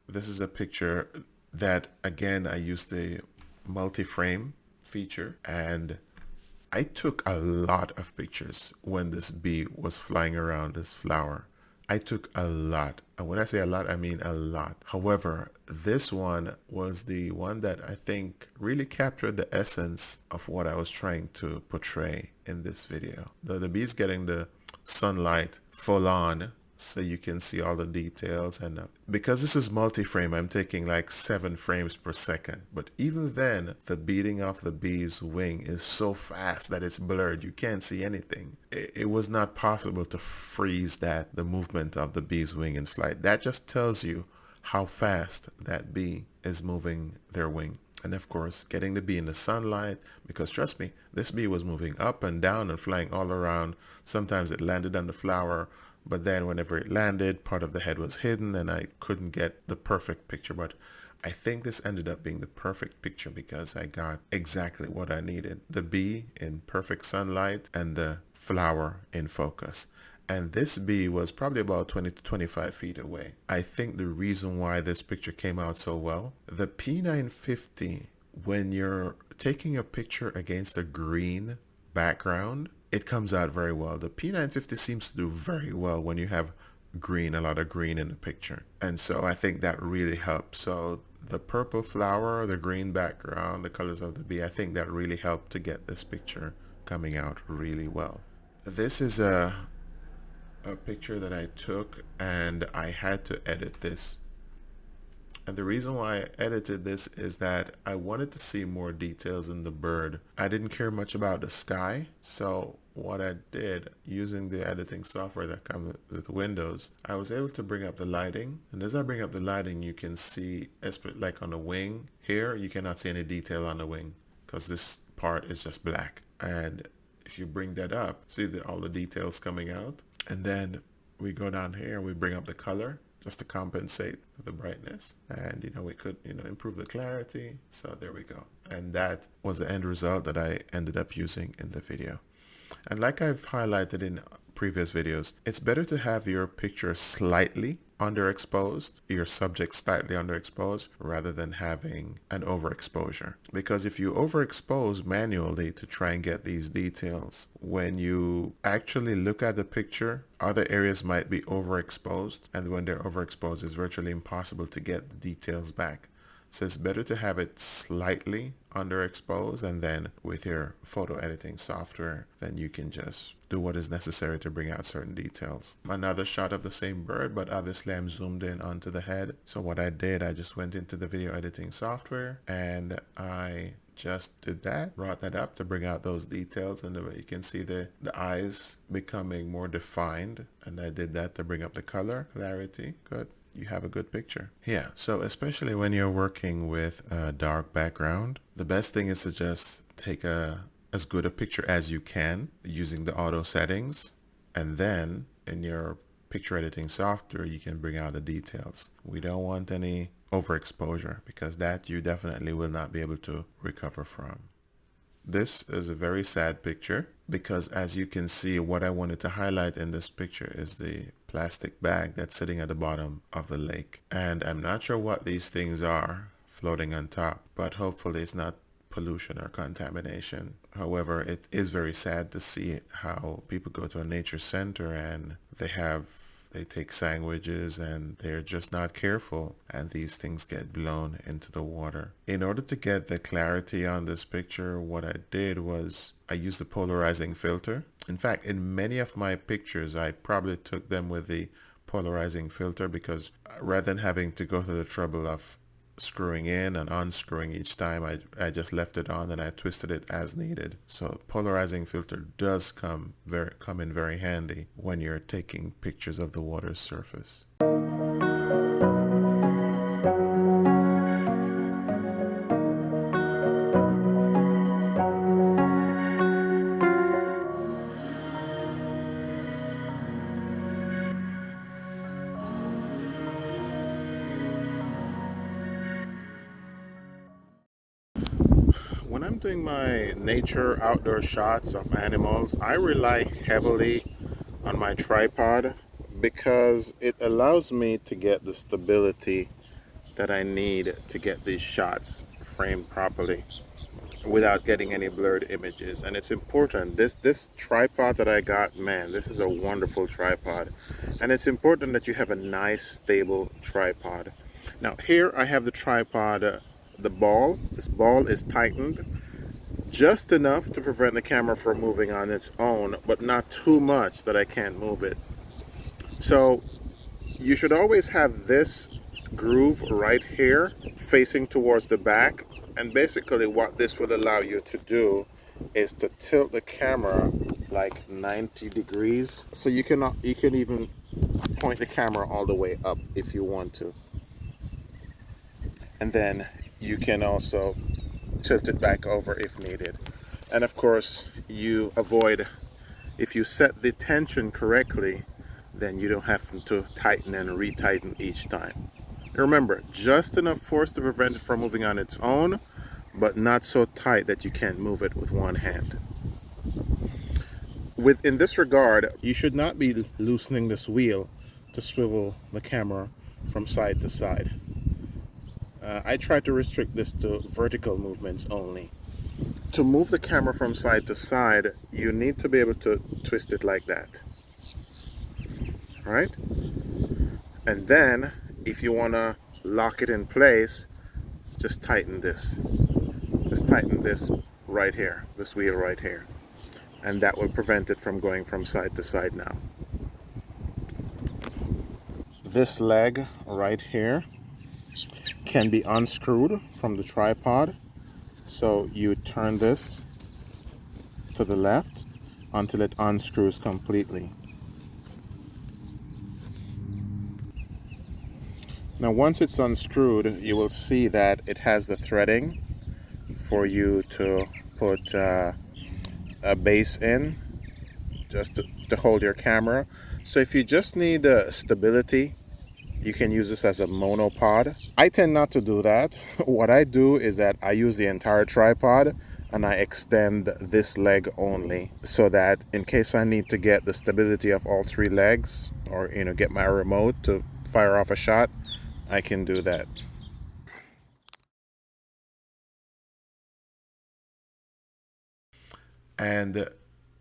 This is a picture that, again, I used the multi-frame feature, and I took a lot of pictures when this bee was flying around this flower. I took a lot. And when I say a lot, I mean a lot. However, this one was the one that I think really captured the essence of what I was trying to portray in this video. The bee's getting the sunlight full on, so you can see all the details. And because this is multi-frame, I'm taking like 7 frames per second. But even then, the beating of the bee's wing is so fast that it's blurred. You can't see anything. It was not possible to freeze the movement of the bee's wing in flight. That just tells you how fast that bee is moving their wing. And of course, getting the bee in the sunlight, because trust me, this bee was moving up and down and flying all around. Sometimes it landed on the flower, but then whenever it landed, part of the head was hidden and I couldn't get the perfect picture. But I think this ended up being the perfect picture because I got exactly what I needed. The bee in perfect sunlight and the flower in focus. And this bee was probably about 20 to 25 feet away. I think the reason why this picture came out so well, the P950, when you're taking a picture against a green background, it comes out very well. The P950 seems to do very well when you have green, a lot of green in the picture. And so I think that really helps. So the purple flower, the green background, the colors of the bee, I think that really helped to get this picture coming out really well. This is a picture that I took and I had to edit this. And the reason why I edited this is that I wanted to see more details in the bird. I didn't care much about the sky, so what I did using the editing software that comes with Windows, I was able to bring up the lighting. And as I bring up the lighting, you can see, like on the wing here, you cannot see any detail on the wing because this part is just black. And if you bring that up, see all the details coming out. And then we go down here, we bring up the color just to compensate for the brightness. And, we could, improve the clarity. So there we go. And that was the end result that I ended up using in the video. And like I've highlighted in previous videos, it's better to have your picture slightly underexposed, your subject slightly underexposed, rather than having an overexposure. Because if you overexpose manually to try and get these details, when you actually look at the picture, other areas might be overexposed, and when they're overexposed, it's virtually impossible to get the details back. So it's better to have it slightly underexposed, and then with your photo editing software, then you can just do what is necessary to bring out certain details. Another shot of the same bird, but obviously I'm zoomed in onto the head. So what I did, I just went into the video editing software and I just did that, brought that up to bring out those details, and you can see the eyes becoming more defined, and I did that to bring up the color, clarity. Good. You have a good picture. Yeah, so especially when you're working with a dark background, the best thing is to just take as good a picture as you can using the auto settings, and then in your picture editing software you can bring out the details. We don't want any overexposure because that you definitely will not be able to recover from. This is a very sad picture because, as you can see, what I wanted to highlight in this picture is the plastic bag that's sitting at the bottom of the lake. And I'm not sure what these things are floating on top, but hopefully it's not pollution or contamination. However, it is very sad to see how people go to a nature center and they take sandwiches and they're just not careful, and these things get blown into the water. In order to get the clarity on this picture, what I did was I used the polarizing filter. In fact, in many of my pictures, I probably took them with the polarizing filter because rather than having to go through the trouble of screwing in and unscrewing each time, I just left it on and I twisted it as needed. So polarizing filter does come in very handy when you're taking pictures of the water's surface. When I'm doing my nature outdoor shots of animals, I rely heavily on my tripod because it allows me to get the stability that I need to get these shots framed properly without getting any blurred images. And it's important, this tripod that I got, man, this is a wonderful tripod, and it's important that you have a nice stable tripod. Now here I have the tripod, this ball is tightened just enough to prevent the camera from moving on its own, but not too much that I can't move it. So you should always have this groove right here facing towards the back, and basically what this will allow you to do is to tilt the camera like 90 degrees, so you can even point the camera all the way up if you want to, and then you can also tilt it back over if needed. And of course, you avoid, if you set the tension correctly, then you don't have to tighten and retighten each time. Remember, just enough force to prevent it from moving on its own, but not so tight that you can't move it with one hand. In this regard, you should not be loosening this wheel to swivel the camera from side to side. I try to restrict this to vertical movements only. To move the camera from side to side, you need to be able to twist it like that. Right? And then if you want to lock it in place, just tighten this. Just tighten this right here, this wheel right here. And that will prevent it from going from side to side now. This leg right here can be unscrewed from the tripod. So you turn this to the left until it unscrews completely. Now once it's unscrewed, you will see that it has the threading for you to put a base in, just to hold your camera. So if you just need stability, you can use this as a monopod. I tend not to do that. What I do is that I use the entire tripod and I extend this leg only, so that in case I need to get the stability of all three legs, or get my remote to fire off a shot, I can do that. And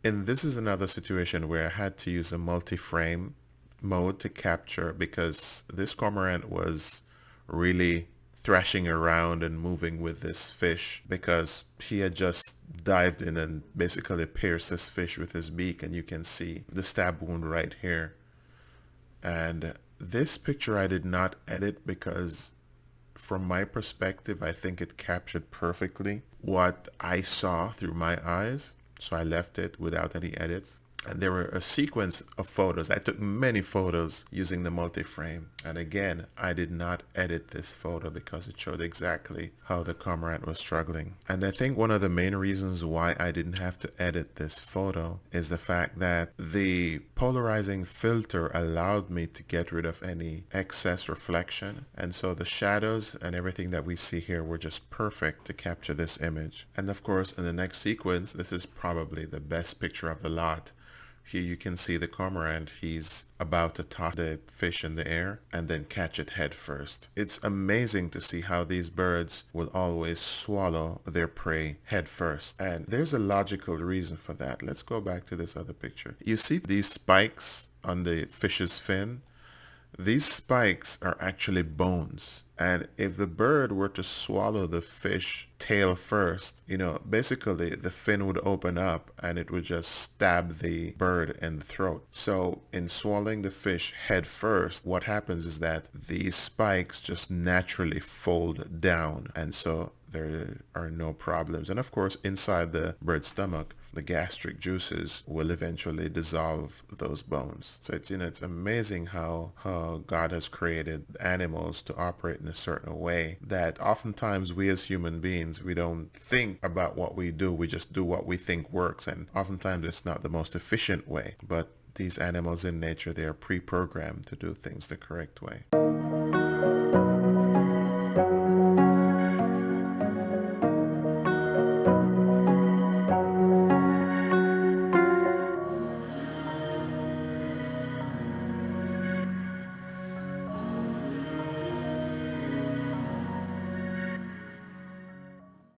this is another situation where I had to use a multi-frame mode to capture, because this cormorant was really thrashing around and moving with this fish, because he had just dived in and basically pierced this fish with his beak, and you can see the stab wound right here. And this picture I did not edit because from my perspective I think it captured perfectly what I saw through my eyes, so I left it without any edits. And there were a sequence of photos. I took many photos using the multi-frame, and again I did not edit this photo because it showed exactly how the cormorant was struggling. And I think one of the main reasons why I didn't have to edit this photo is the fact that the polarizing filter allowed me to get rid of any excess reflection, and so the shadows and everything that we see here were just perfect to capture this image. And of course in the next sequence, this is probably the best picture of the lot. Here you can see the cormorant. He's about to toss the fish in the air and then catch it head first. It's amazing to see how these birds will always swallow their prey head first. And there's a logical reason for that. Let's go back to this other picture. You see these spikes on the fish's fin? These spikes are actually bones, and if the bird were to swallow the fish tail first, basically the fin would open up and it would just stab the bird in the throat. So in swallowing the fish head first, what happens is that these spikes just naturally fold down, and so there are no problems. And of course inside the bird's stomach, the gastric juices will eventually dissolve those bones. So it's amazing how God has created animals to operate in a certain way that oftentimes we as human beings, we don't think about what we do. We just do what we think works, and oftentimes it's not the most efficient way. But these animals in nature, they are pre-programmed to do things the correct way.